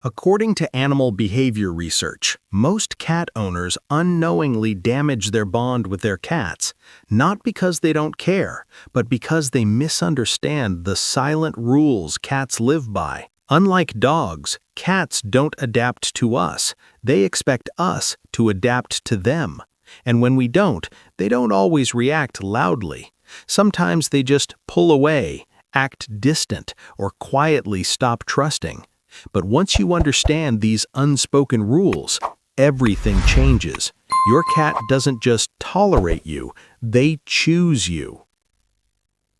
According to animal behavior research, most cat owners unknowingly damage their bond with their cats, not because they don't care, but because they misunderstand the silent rules cats live by. Unlike dogs, cats don't adapt to us. They expect us to adapt to them. And when we don't, they don't always react loudly. Sometimes they just pull away, act distant, or quietly stop trusting. But once you understand these unspoken rules, everything changes. Your cat doesn't just tolerate you, they choose you.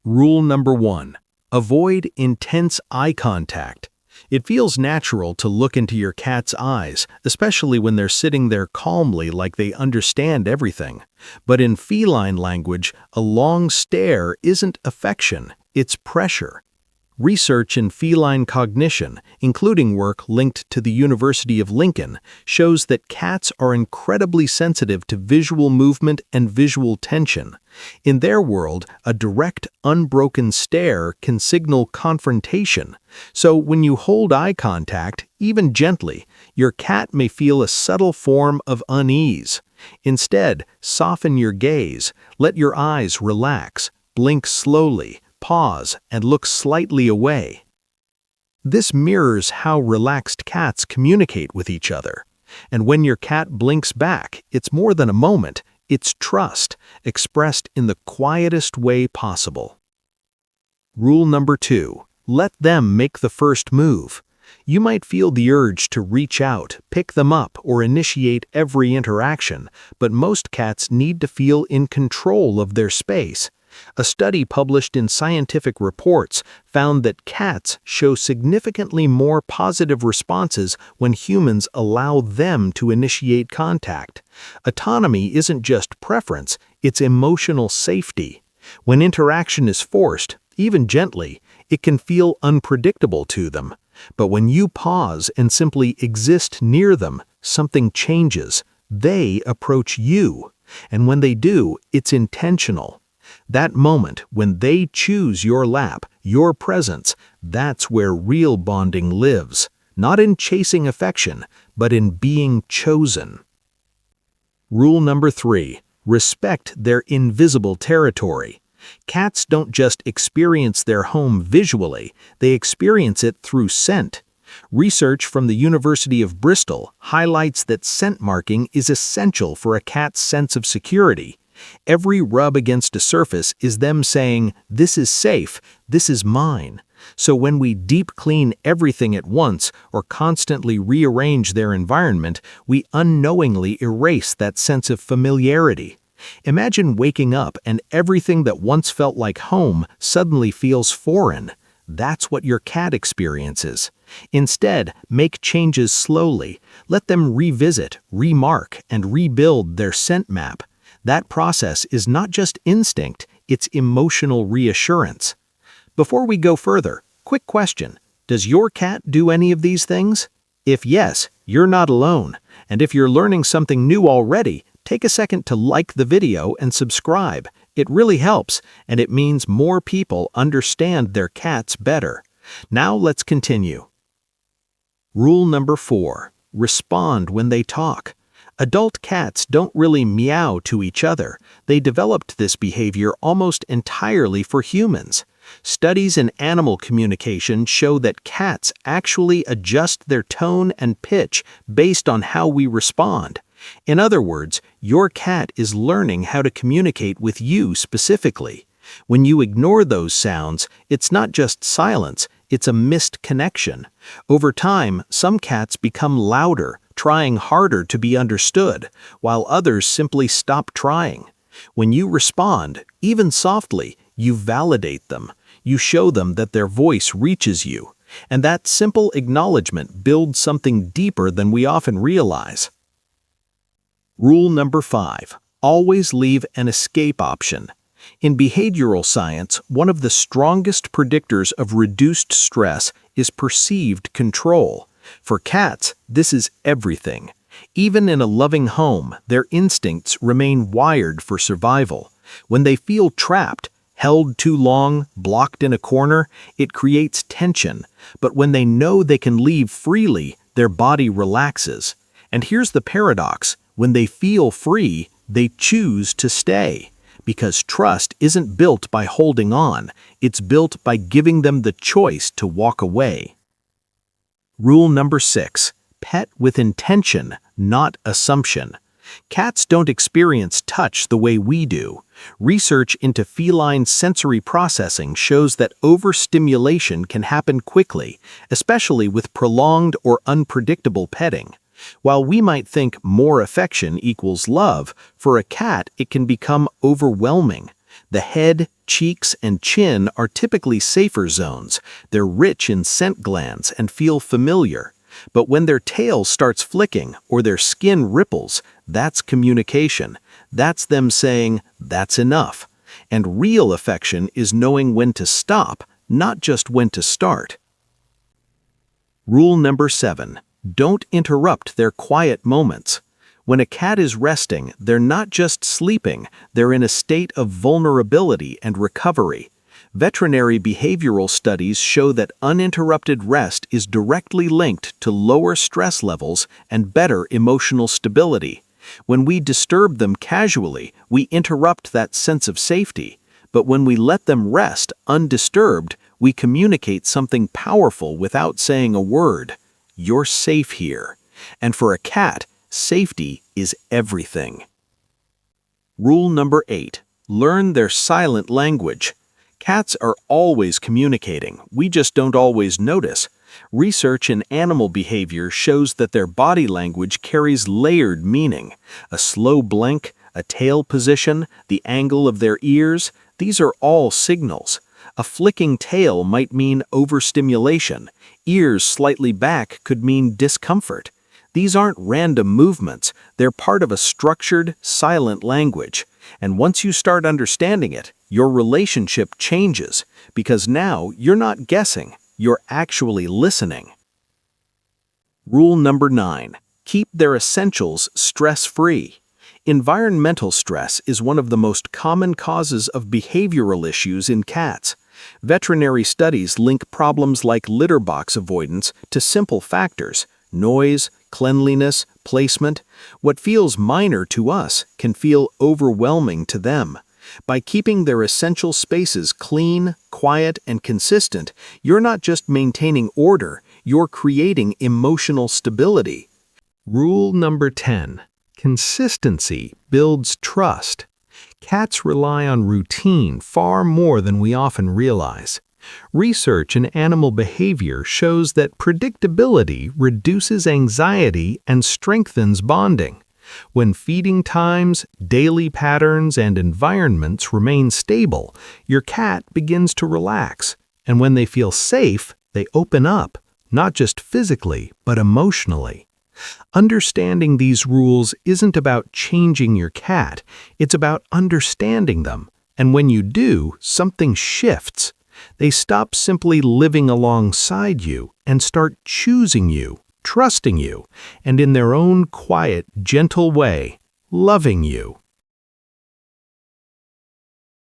Rule number 1. Avoid intense eye contact. It feels natural to look into your cat's eyes, especially when they're sitting there calmly like they understand everything. But in feline language, a long stare isn't affection, it's pressure. Research in feline cognition, including work linked to the University of Lincoln, shows that cats are incredibly sensitive to visual movement and visual tension. In their world, a direct, unbroken stare can signal confrontation. So when you hold eye contact, even gently, your cat may feel a subtle form of unease. Instead, soften your gaze, let your eyes relax, blink slowly, pause, and look slightly away. This mirrors how relaxed cats communicate with each other. And when your cat blinks back, it's more than a moment, it's trust, expressed in the quietest way possible. Rule number 2. Let them make the first move. You might feel the urge to reach out, pick them up, or initiate every interaction, but most cats need to feel in control of their space. A study published in Scientific Reports found that cats show significantly more positive responses when humans allow them to initiate contact. Autonomy isn't just preference, it's emotional safety. When interaction is forced, even gently, it can feel unpredictable to them. But when you pause and simply exist near them, something changes. They approach you. And when they do, it's intentional. That moment, when they choose your lap, your presence, that's where real bonding lives. Not in chasing affection, but in being chosen. Rule number 3. Respect their invisible territory. Cats don't just experience their home visually, they experience it through scent. Research from the University of Bristol highlights that scent marking is essential for a cat's sense of security. Every rub against a surface is them saying, "This is safe, this is mine." So when we deep clean everything at once or constantly rearrange their environment, we unknowingly erase that sense of familiarity. Imagine waking up and everything that once felt like home suddenly feels foreign. That's what your cat experiences. Instead, make changes slowly. Let them revisit, remark, and rebuild their scent map. That process is not just instinct, it's emotional reassurance. Before we go further, quick question. Does your cat do any of these things? If yes, you're not alone. And if you're learning something new already, take a second to like the video and subscribe. It really helps, and it means more people understand their cats better. Now let's continue. Rule number 4. Respond when they talk. Adult cats don't really meow to each other. They developed this behavior almost entirely for humans. Studies in animal communication show that cats actually adjust their tone and pitch based on how we respond. In other words, your cat is learning how to communicate with you specifically. When you ignore those sounds, it's not just silence, it's a missed connection. Over time, some cats become louder, trying harder to be understood, while others simply stop trying. When you respond, even softly, you validate them. You show them that their voice reaches you. And that simple acknowledgement builds something deeper than we often realize. Rule number 5. Always leave an escape option. In behavioral science, one of the strongest predictors of reduced stress is perceived control. For cats, this is everything. Even in a loving home, their instincts remain wired for survival. When they feel trapped, held too long, blocked in a corner, it creates tension. But when they know they can leave freely, their body relaxes. And here's the paradox: when they feel free, they choose to stay. Because trust isn't built by holding on, it's built by giving them the choice to walk away. Rule number 6: pet with intention, not assumption. Cats don't experience touch the way we do. Research into feline sensory processing shows that overstimulation can happen quickly, especially with prolonged or unpredictable petting. While we might think more affection equals love, for a cat it can become overwhelming. The head, cheeks, and chin are typically safer zones. They're rich in scent glands and feel familiar. But when their tail starts flicking or their skin ripples, that's communication. That's them saying, "That's enough." And real affection is knowing when to stop, not just when to start. Rule number 7: don't interrupt their quiet moments. When a cat is resting, they're not just sleeping, they're in a state of vulnerability and recovery. Veterinary behavioral studies show that uninterrupted rest is directly linked to lower stress levels and better emotional stability. When we disturb them casually, we interrupt that sense of safety. But when we let them rest undisturbed, we communicate something powerful without saying a word. You're safe here. And for a cat, safety is everything. Rule number 8: learn their silent language. Cats are always communicating, we just don't always notice. Research in animal behavior shows that their body language carries layered meaning. A slow blink, a tail position, the angle of their ears, these are all signals. A flicking tail might mean overstimulation. Ears slightly back could mean discomfort. These aren't random movements, they're part of a structured, silent language. And once you start understanding it, your relationship changes, because now you're not guessing, you're actually listening. Rule number 9: keep their essentials stress-free. Environmental stress is one of the most common causes of behavioral issues in cats. Veterinary studies link problems like litter box avoidance to simple factors: noise, cleanliness, placement. What feels minor to us can feel overwhelming to them. By keeping their essential spaces clean, quiet, and consistent, you're not just maintaining order, you're creating emotional stability. Rule number 10: consistency builds trust. Cats rely on routine far more than we often realize. Research in animal behavior shows that predictability reduces anxiety and strengthens bonding. When feeding times, daily patterns, and environments remain stable, your cat begins to relax. And when they feel safe, they open up, not just physically, but emotionally. Understanding these rules isn't about changing your cat, it's about understanding them. And when you do, something shifts. They stop simply living alongside you and start choosing you, trusting you, and in their own quiet, gentle way, loving you.